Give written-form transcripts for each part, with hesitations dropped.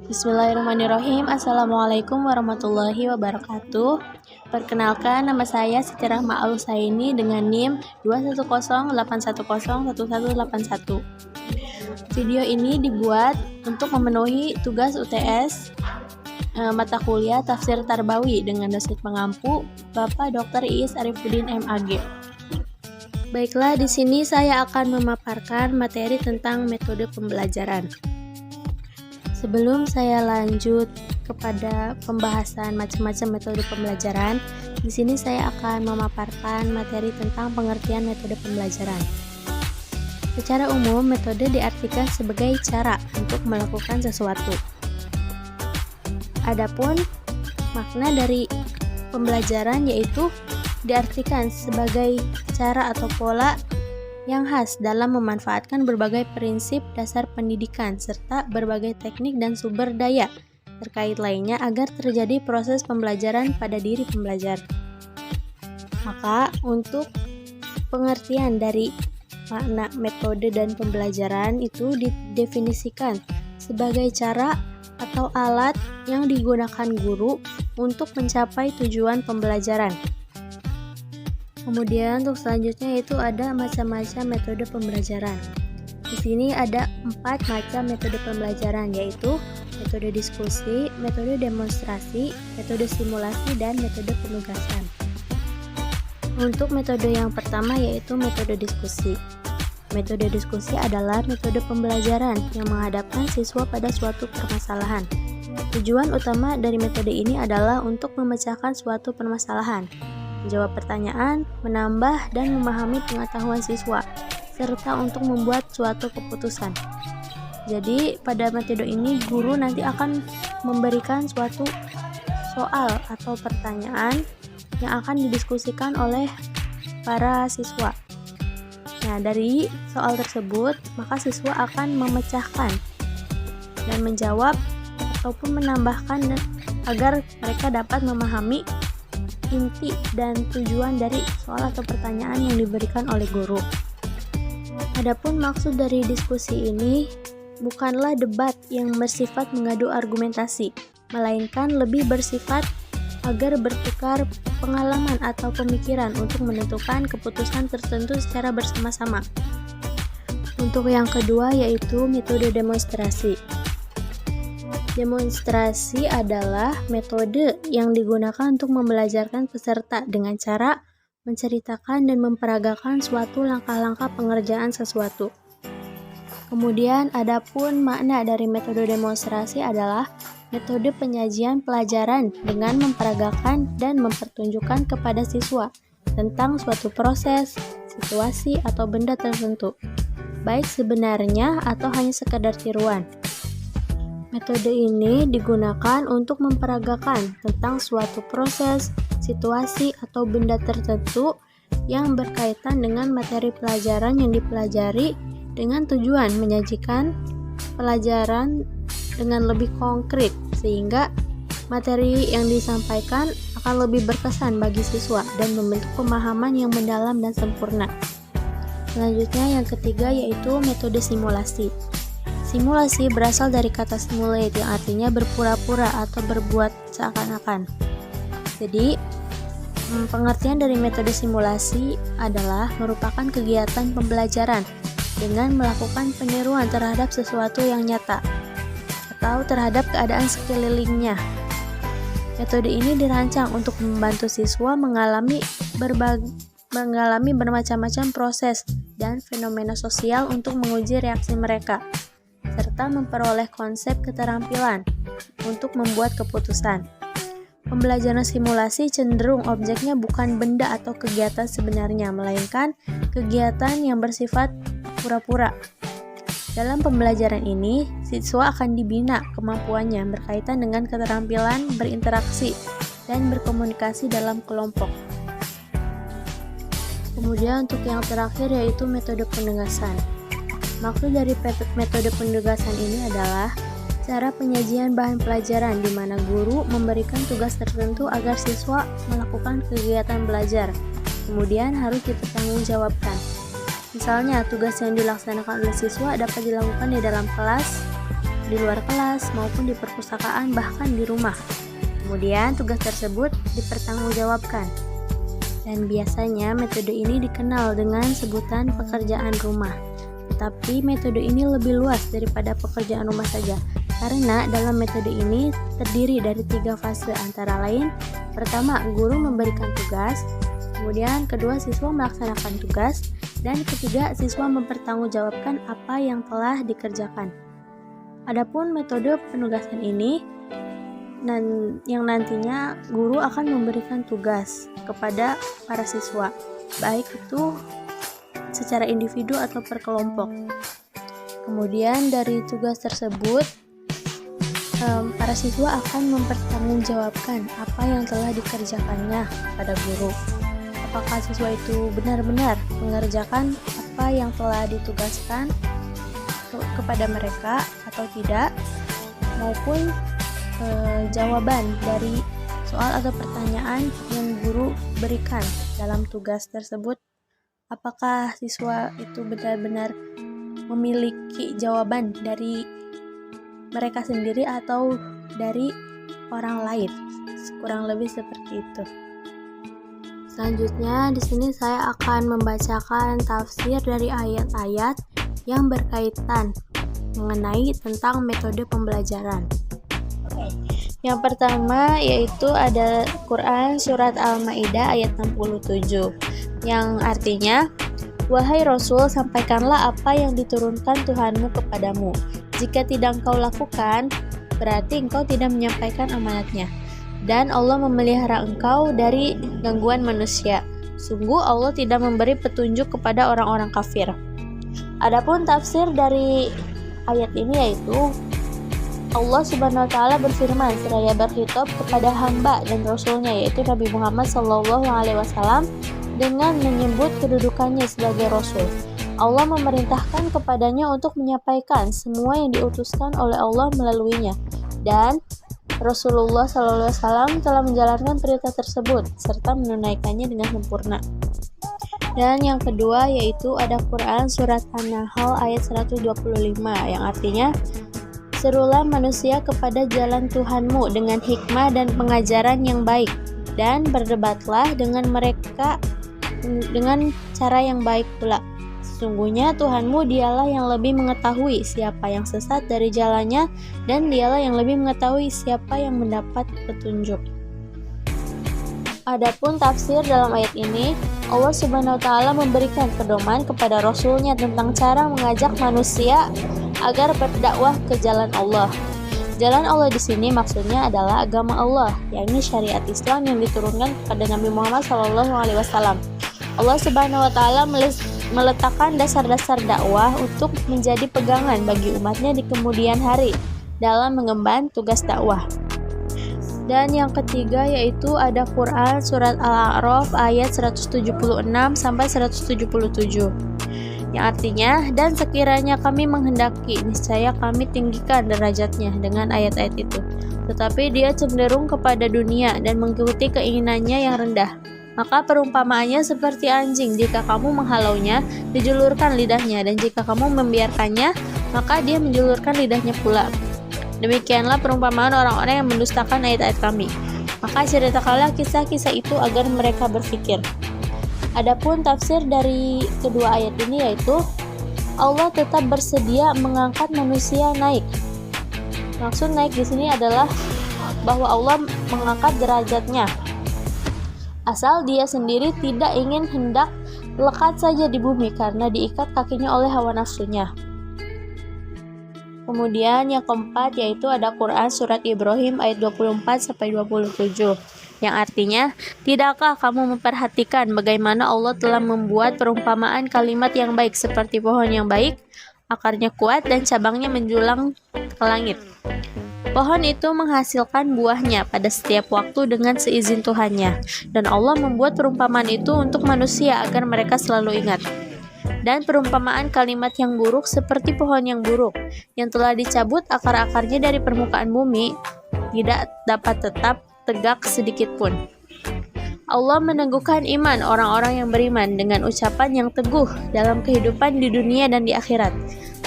Bismillahirrahmanirrahim. Assalamualaikum warahmatullahi wabarakatuh. Perkenalkan, nama saya Siti Rahma Al-Husaini dengan NIM 21081011181. Video ini dibuat untuk memenuhi tugas UTS mata kuliah Tafsir Tarbawi dengan dosen pengampu Bapak Dr. Iis Arifuddin MAG. Baiklah, di sini saya akan memaparkan materi tentang metode pembelajaran. Sebelum saya lanjut kepada pembahasan macam-macam metode pembelajaran, di sini saya akan memaparkan materi tentang pengertian metode pembelajaran. Secara umum, metode diartikan sebagai cara untuk melakukan sesuatu. Adapun makna dari pembelajaran yaitu diartikan sebagai cara atau pola yang khas dalam memanfaatkan berbagai prinsip dasar pendidikan serta berbagai teknik dan sumber daya terkait lainnya agar terjadi proses pembelajaran pada diri pembelajar. Maka untuk pengertian dari makna metode dan pembelajaran itu didefinisikan sebagai cara atau alat yang digunakan guru untuk mencapai tujuan pembelajaran. Kemudian untuk selanjutnya itu ada macam-macam metode pembelajaran. Di sini ada 4 macam metode pembelajaran, yaitu metode diskusi, metode demonstrasi, metode simulasi, dan metode penugasan. Untuk metode yang pertama yaitu metode diskusi. Metode diskusi adalah metode pembelajaran yang menghadapkan siswa pada suatu permasalahan. Tujuan utama dari metode ini adalah untuk memecahkan suatu permasalahan, menjawab pertanyaan, menambah dan memahami pengetahuan siswa, serta untuk membuat suatu keputusan. Jadi pada metode ini guru nanti akan memberikan suatu soal atau pertanyaan yang akan didiskusikan oleh para siswa. Nah, dari soal tersebut maka siswa akan memecahkan dan menjawab ataupun menambahkan agar mereka dapat memahami inti dan tujuan dari soal atau pertanyaan yang diberikan oleh guru. Adapun maksud dari diskusi ini bukanlah debat yang bersifat mengadu argumentasi, melainkan lebih bersifat agar bertukar pengalaman atau pemikiran untuk menentukan keputusan tertentu secara bersama-sama. Untuk yang kedua yaitu metode demonstrasi. Demonstrasi adalah metode yang digunakan untuk membelajarkan peserta dengan cara menceritakan dan memperagakan suatu langkah-langkah pengerjaan sesuatu. Kemudian adapun makna dari metode demonstrasi adalah metode penyajian pelajaran dengan memperagakan dan mempertunjukkan kepada siswa tentang suatu proses, situasi, atau benda tertentu, baik sebenarnya atau hanya sekedar tiruan. Metode ini digunakan untuk memperagakan tentang suatu proses, situasi, atau benda tertentu yang berkaitan dengan materi pelajaran yang dipelajari dengan tujuan menyajikan pelajaran dengan lebih konkret sehingga materi yang disampaikan akan lebih berkesan bagi siswa dan membentuk pemahaman yang mendalam dan sempurna. Selanjutnya yang ketiga yaitu metode simulasi. Simulasi berasal dari kata simulate yang artinya berpura-pura atau berbuat seakan-akan. Jadi, pengertian dari metode simulasi adalah merupakan kegiatan pembelajaran dengan melakukan peniruan terhadap sesuatu yang nyata atau terhadap keadaan sekelilingnya. Metode ini dirancang untuk membantu siswa mengalami bermacam-macam proses dan fenomena sosial untuk menguji reaksi mereka, serta memperoleh konsep keterampilan untuk membuat keputusan. Pembelajaran simulasi cenderung objeknya bukan benda atau kegiatan sebenarnya, melainkan kegiatan yang bersifat pura-pura. Dalam pembelajaran ini, siswa akan dibina kemampuannya berkaitan dengan keterampilan berinteraksi dan berkomunikasi dalam kelompok. Kemudian untuk yang terakhir yaitu metode penugasan. Maksud dari metode penugasan ini adalah cara penyajian bahan pelajaran di mana guru memberikan tugas tertentu agar siswa melakukan kegiatan belajar, kemudian harus dipertanggungjawabkan. Misalnya, tugas yang dilaksanakan oleh siswa dapat dilakukan di dalam kelas di luar kelas maupun di perpustakaan, bahkan di rumah. Kemudian tugas tersebut dipertanggungjawabkan. Dan biasanya metode ini dikenal dengan sebutan pekerjaan rumah. Tetapi metode ini lebih luas daripada pekerjaan rumah saja, karena dalam metode ini terdiri dari 3 fase, antara lain: pertama, guru memberikan tugas, kemudian kedua, siswa melaksanakan tugas, dan ketiga, siswa mempertanggungjawabkan apa yang telah dikerjakan. Adapun metode penugasan ini yang nantinya guru akan memberikan tugas kepada para siswa, baik itu secara individu atau per kelompok. Kemudian dari tugas tersebut, para siswa akan mempertanggungjawabkan apa yang telah dikerjakannya pada guru. Apakah siswa itu benar-benar mengerjakan apa yang telah ditugaskan kepada mereka atau tidak, maupun jawaban dari soal atau pertanyaan yang guru berikan dalam tugas tersebut, apakah siswa itu benar-benar memiliki jawaban dari mereka sendiri atau dari orang lain. Kurang lebih seperti itu. Selanjutnya di sini saya akan membacakan tafsir dari ayat-ayat yang berkaitan mengenai tentang metode pembelajaran. Yang pertama yaitu ada Quran Surat Al-Maidah ayat 67, yang artinya, "Wahai Rasul, sampaikanlah apa yang diturunkan Tuhanmu kepadamu. Jika tidak engkau lakukan, berarti engkau tidak menyampaikan amanatnya. Dan Allah memelihara engkau dari gangguan manusia. Sungguh Allah tidak memberi petunjuk kepada orang-orang kafir." Adapun tafsir dari ayat ini yaitu, Allah Subhanahu wa Ta'ala berfirman seraya berkhitab kepada hamba dan Rasulnya, yaitu Nabi Muhammad SAW, dengan menyebut kedudukannya sebagai Rasul. Allah memerintahkan kepadanya untuk menyampaikan semua yang diutuskan oleh Allah melaluinya, dan Rasulullah SAW telah menjalankan perintah tersebut serta menunaikannya dengan sempurna. Dan yang kedua yaitu ada Quran Surat An-Nahl ayat 125, yang artinya, "Serulah manusia kepada jalan Tuhanmu dengan hikmah dan pengajaran yang baik, dan berdebatlah dengan mereka dengan cara yang baik pula. Sesungguhnya Tuhanmu dialah yang lebih mengetahui siapa yang sesat dari jalannya, dan dialah yang lebih mengetahui siapa yang mendapat petunjuk." Adapun tafsir dalam ayat ini, Allah Subhanahu wa Ta'ala memberikan pedoman kepada Rasulnya tentang cara mengajak manusia agar berdakwah ke jalan Allah. Jalan Allah di sini maksudnya adalah agama Allah, yakni syariat Islam yang diturunkan kepada Nabi Muhammad SAW. Allah Subhanahu wa Ta'ala meletakkan dasar-dasar dakwah untuk menjadi pegangan bagi umatnya di kemudian hari dalam mengemban tugas dakwah. Dan yang ketiga yaitu ada Quran Surat Al-A'raf ayat 176 sampai 177. Yang artinya, "Dan sekiranya kami menghendaki, niscaya kami tinggikan derajatnya dengan ayat-ayat itu. Tetapi dia cenderung kepada dunia dan mengikuti keinginannya yang rendah. Maka perumpamaannya seperti anjing, jika kamu menghalaunya, dijulurkan lidahnya, dan jika kamu membiarkannya, maka dia menjulurkan lidahnya pula. Demikianlah perumpamaan orang-orang yang mendustakan ayat-ayat kami. Maka ceritakanlah kisah-kisah itu agar mereka berfikir." Adapun tafsir dari kedua ayat ini yaitu, Allah tetap bersedia mengangkat manusia naik. Maksud naik di sini adalah bahwa Allah mengangkat derajatnya, asal dia sendiri tidak ingin hendak lekat saja di bumi karena diikat kakinya oleh hawa nafsunya. Kemudian yang keempat yaitu ada Quran Surat Ibrahim ayat 24-27, yang artinya, "Tidakkah kamu memperhatikan bagaimana Allah telah membuat perumpamaan kalimat yang baik seperti pohon yang baik, akarnya kuat dan cabangnya menjulang ke langit. Pohon itu menghasilkan buahnya pada setiap waktu dengan seizin Tuhannya, dan Allah membuat perumpamaan itu untuk manusia agar mereka selalu ingat. Dan perumpamaan kalimat yang buruk seperti pohon yang buruk, yang telah dicabut akar-akarnya dari permukaan bumi, tidak dapat tetap tegak sedikit pun. Allah meneguhkan iman orang-orang yang beriman dengan ucapan yang teguh dalam kehidupan di dunia dan di akhirat.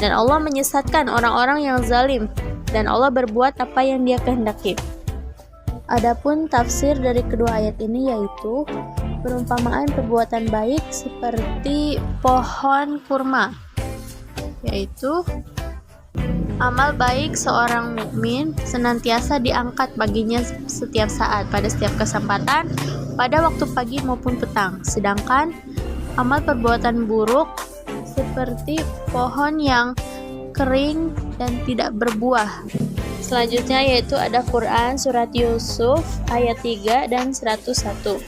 Dan Allah menyesatkan orang-orang yang zalim dan Allah berbuat apa yang Dia kehendaki. Adapun tafsir dari kedua ayat ini yaitu perumpamaan perbuatan baik seperti pohon kurma, yaitu amal baik seorang mukmin senantiasa diangkat baginya setiap saat, pada setiap kesempatan, pada waktu pagi maupun petang. Sedangkan amal perbuatan buruk seperti pohon yang kering dan tidak berbuah. Selanjutnya yaitu ada Quran surat Yusuf ayat 3 dan 101.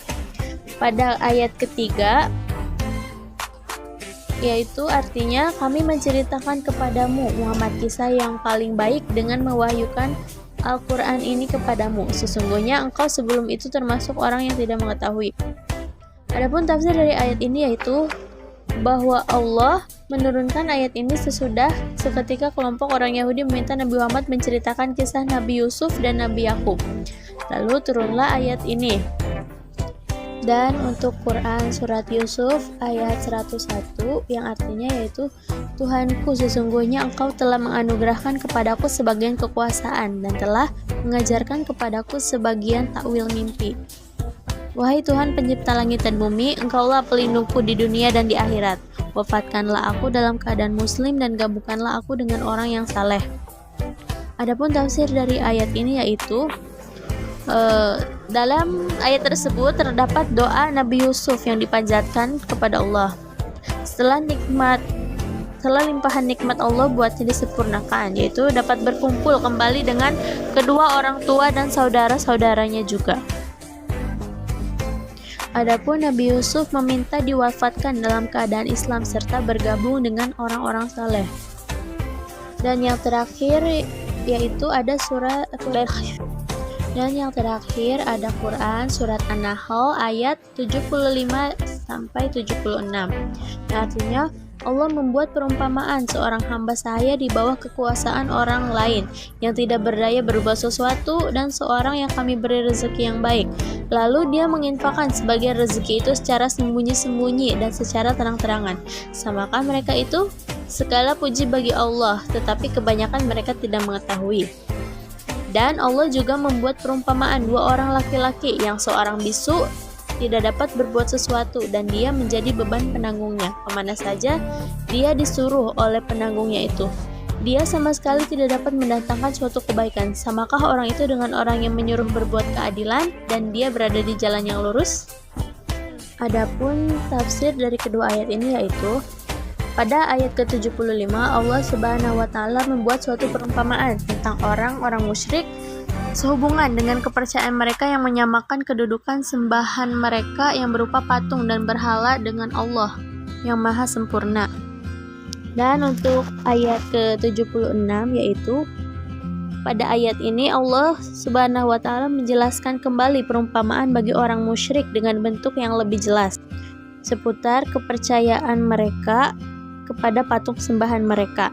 Pada ayat ketiga yaitu artinya kami menceritakan kepadamu Muhammad kisah yang paling baik dengan mewahyukan Al-Quran ini kepadamu. Sesungguhnya engkau sebelum itu termasuk orang yang tidak mengetahui. Adapun tafsir dari ayat ini yaitu bahwa Allah menurunkan ayat ini seketika kelompok orang Yahudi meminta Nabi Muhammad menceritakan kisah Nabi Yusuf dan Nabi Yakub. Lalu turunlah ayat ini. Dan untuk Quran surat Yusuf ayat 101 yang artinya yaitu Tuhanku, sesungguhnya engkau telah menganugerahkan kepadaku sebagian kekuasaan dan telah mengajarkan kepadaku sebagian takwil mimpi. Wahai Tuhan pencipta langit dan bumi, engkaulah pelindungku di dunia dan di akhirat. Wafatkanlah aku dalam keadaan muslim dan gabungkanlah aku dengan orang yang saleh. Adapun tafsir dari ayat ini yaitu dalam ayat tersebut terdapat doa Nabi Yusuf yang dipanjatkan kepada Allah. Setelah limpahan nikmat Allah buatnya disempurnakan, yaitu dapat berkumpul kembali dengan kedua orang tua dan saudara-saudaranya juga. Adapun Nabi Yusuf meminta diwafatkan dalam keadaan Islam serta bergabung dengan orang-orang saleh. Dan yang terakhir yaitu ada Quran surat An-Nahl ayat 75 sampai 76. Artinya Allah membuat perumpamaan seorang hamba sahaya di bawah kekuasaan orang lain yang tidak berdaya berbuat sesuatu dan seorang yang kami beri rezeki yang baik. Lalu dia menginfakkan sebagian rezeki itu secara sembunyi-sembunyi dan secara terang-terangan. Samakan mereka itu? Segala puji bagi Allah, tetapi kebanyakan mereka tidak mengetahui. Dan Allah juga membuat perumpamaan dua orang laki-laki yang seorang bisu tidak dapat berbuat sesuatu dan dia menjadi beban penanggungnya. Kemana saja dia disuruh oleh penanggungnya itu, dia sama sekali tidak dapat mendatangkan suatu kebaikan. Samakah orang itu dengan orang yang menyuruh berbuat keadilan dan dia berada di jalan yang lurus? Adapun tafsir dari kedua ayat ini yaitu pada ayat ke-75 Allah Subhanahu wa taala membuat suatu perumpamaan tentang orang-orang musyrik sehubungan dengan kepercayaan mereka yang menyamakan kedudukan sembahan mereka yang berupa patung dan berhala dengan Allah yang maha sempurna. Dan untuk ayat ke-76 yaitu pada ayat ini Allah Subhanahu wa taala menjelaskan kembali perumpamaan bagi orang musyrik dengan bentuk yang lebih jelas seputar kepercayaan mereka kepada patung sembahan mereka.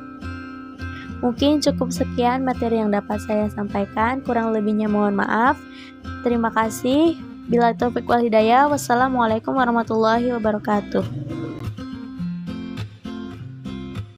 Mungkin cukup sekian materi yang dapat saya sampaikan, kurang lebihnya mohon maaf. Terima kasih. Bila taufik wal hidayah. Wassalamualaikum warahmatullahi wabarakatuh.